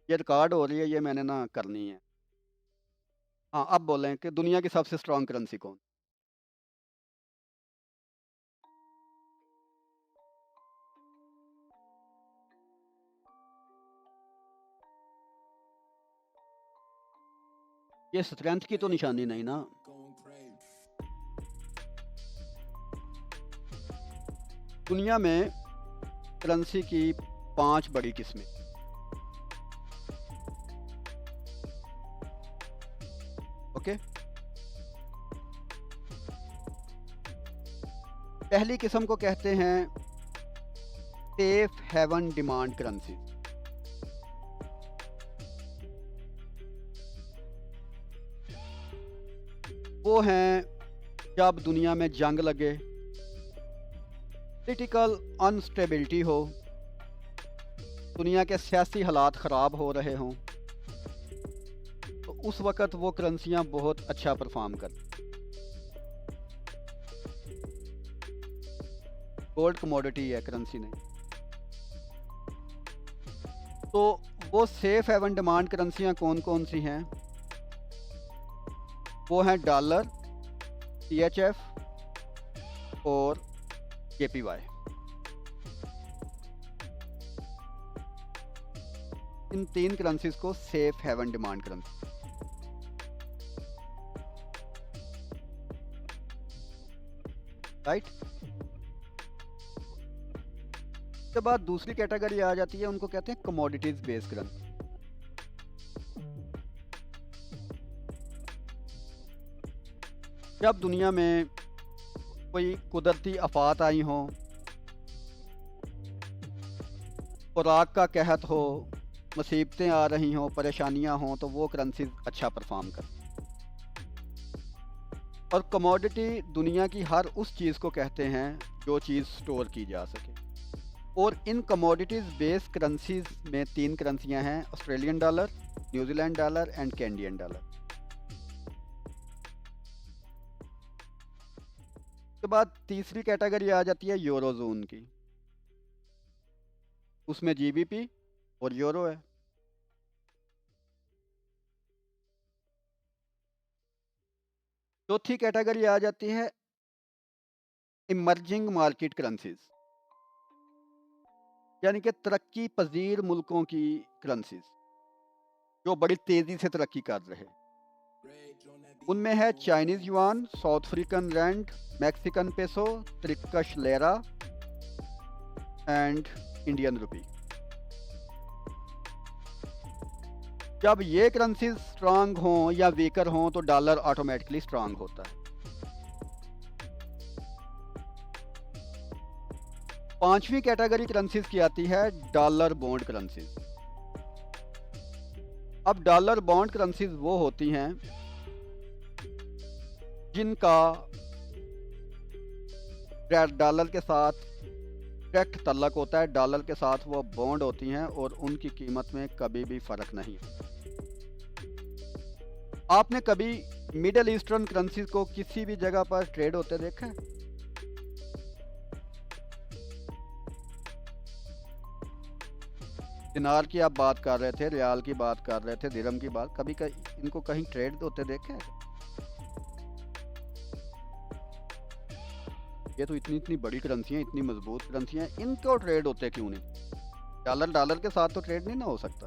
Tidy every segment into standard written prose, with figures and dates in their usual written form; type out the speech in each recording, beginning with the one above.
ये रिकॉर्ड हो रही है, ये मैंने ना करनी है। हाँ, अब बोलें कि दुनिया की सबसे स्ट्रॉन्ग करेंसी कौन? ये स्ट्रेंथ की तो निशानी नहीं ना। दुनिया में करेंसी की 5 बड़ी किस्में, ओके? पहली किस्म को कहते हैं सेफ हेवन डिमांड करेंसी। वो हैं जब दुनिया में जंग लगे, पॉलिटिकल अनस्टेबिलिटी हो, दुनिया के सियासी हालात ख़राब हो रहे हों, तो उस वक़्त वो करेंसियाँ बहुत अच्छा परफ़ॉर्म करती। गोल्ड कमोडिटी है, करेंसी नहीं। तो वो सेफ हेवन डिमांड करेंसियाँ कौन-कौन सी हैं? वो हैं डॉलर, सीएचएफ और जेपीवाई। इन 3 करेंसीज़ को safe haven demand currency, right? उसके बाद दूसरी कैटेगरी आ जाती है, उनको कहते हैं कमोडिटीज़ बेस्ड करेंसी। जब दुनिया में कोई कुदरती आफ़ात आई हों, खुराक का कहत हो, मुसीबतें आ रही हों, परेशानियाँ हों, तो वो करेंसीज़ अच्छा परफ़ॉर्म करती। और कमोडिटी दुनिया की हर उस चीज़ को कहते हैं जो चीज़ स्टोर की जा सके। और इन कमोडिटीज़ बेस्ड करेंसीज़ में 3 करेंसियाँ हैं, Australian dollar, New Zealand dollar and Canadian dollar. उसके बाद तीसरी कैटेगरी आ जाती है यूरो ज़ोन की। उसमें जीबीपी और यूरो है। चौथी कैटेगरी आ जाती है इमर्जिंग मार्केट करेंसीज़, यानी कि तरक्की पज़ीर मुल्कों की करेंसीज़, जो बड़ी तेज़ी से तरक्की कर रहे हैं। उनमें है Chinese yuan, South African rand, Mexican peso, Turkish lira and Indian rupee. जब ये करेंसीज स्ट्रांग हों या वीकर हों तो डॉलर ऑटोमेटिकली स्ट्रांग होता है। पांचवी कैटेगरी करेंसीज की आती है डॉलर बॉन्ड करेंसीज। अब डॉलर बॉन्ड करेंसीज वो होती हैं जिनका डॉलर के साथ डायरेक्ट तल्लक होता है, डॉलर के साथ वो बॉन्ड होती हैं और उनकी कीमत में कभी भी फर्क नहीं है। आपने कभी मिडल ईस्टर्न करेंसीज को किसी भी जगह पर ट्रेड होते देखा है? दिनार की आप बात कर रहे थे, रियाल की बात कर रहे थे, दिरहम की बात, कभी कहीं इनको कहीं ट्रेड होते देखे हैं? ये तो इतनी इतनी बड़ी करेंसी हैं, इतनी मजबूत करेंसी हैं, इनको ट्रेड होते क्यों नहीं? डॉलर डॉलर के साथ तो ट्रेड नहीं ना हो सकता।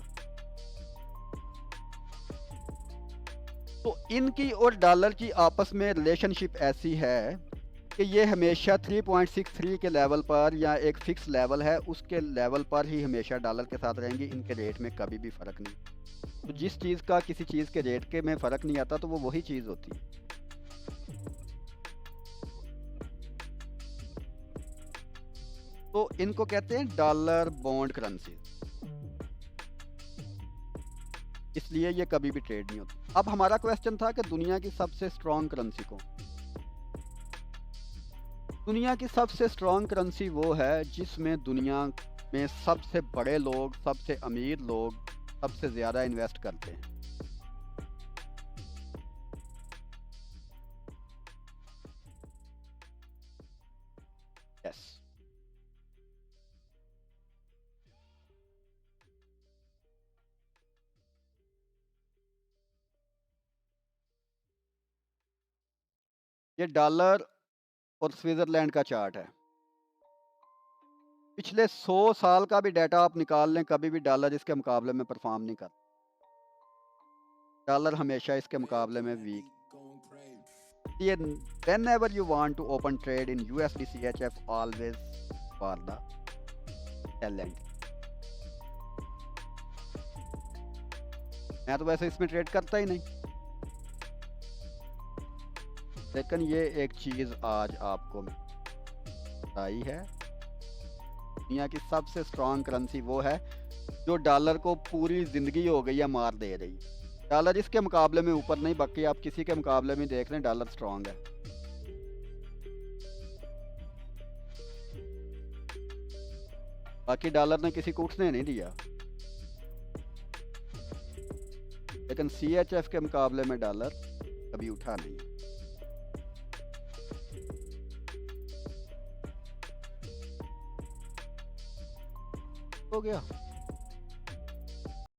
तो इनकी और डॉलर की आपस में रिलेशनशिप ऐसी है कि ये हमेशा 3.63 के लेवल पर, या एक फिक्स लेवल है उसके लेवल पर ही हमेशा डॉलर के साथ रहेंगी। इनके रेट में कभी भी फ़र्क नहीं। तो जिस चीज़ का किसी चीज़ के रेट के में फ़र्क नहीं आता तो वो वही चीज़ होती है। तो इनको कहते हैं डॉलर बॉन्ड करेंसी, इसलिए ये कभी भी ट्रेड नहीं होती। अब हमारा क्वेश्चन था कि दुनिया की सबसे स्ट्रॉन्ग करेंसी कौन? दुनिया की सबसे स्ट्रॉन्ग करेंसी वो है जिसमें दुनिया में सबसे बड़े लोग, सबसे अमीर लोग सबसे ज़्यादा इन्वेस्ट करते हैं। यस। ये डॉलर और स्विट्जरलैंड का चार्ट है। पिछले 100 साल का भी डाटा आप निकाल लें, कभी भी डॉलर इसके मुकाबले में परफॉर्म नहीं करता। डॉलर हमेशा इसके मुकाबले में वीक। ये whenever you want to open trade in USD CHF, always for the talent। मैं तो वैसे इसमें ट्रेड करता ही नहीं, लेकिन ये एक चीज़ आज आपको बताई है, दुनिया की सबसे स्ट्रांग करेंसी वो है जो डॉलर को पूरी ज़िंदगी हो गई है मार दे रही। डॉलर इसके मुकाबले में ऊपर नहीं, बाकी आप किसी के मुकाबले में देख लें डॉलर स्ट्रांग है। बाकी डॉलर ने किसी को उठने नहीं दिया, लेकिन CHF के मुकाबले में डॉलर कभी उठा नहीं। हो गया।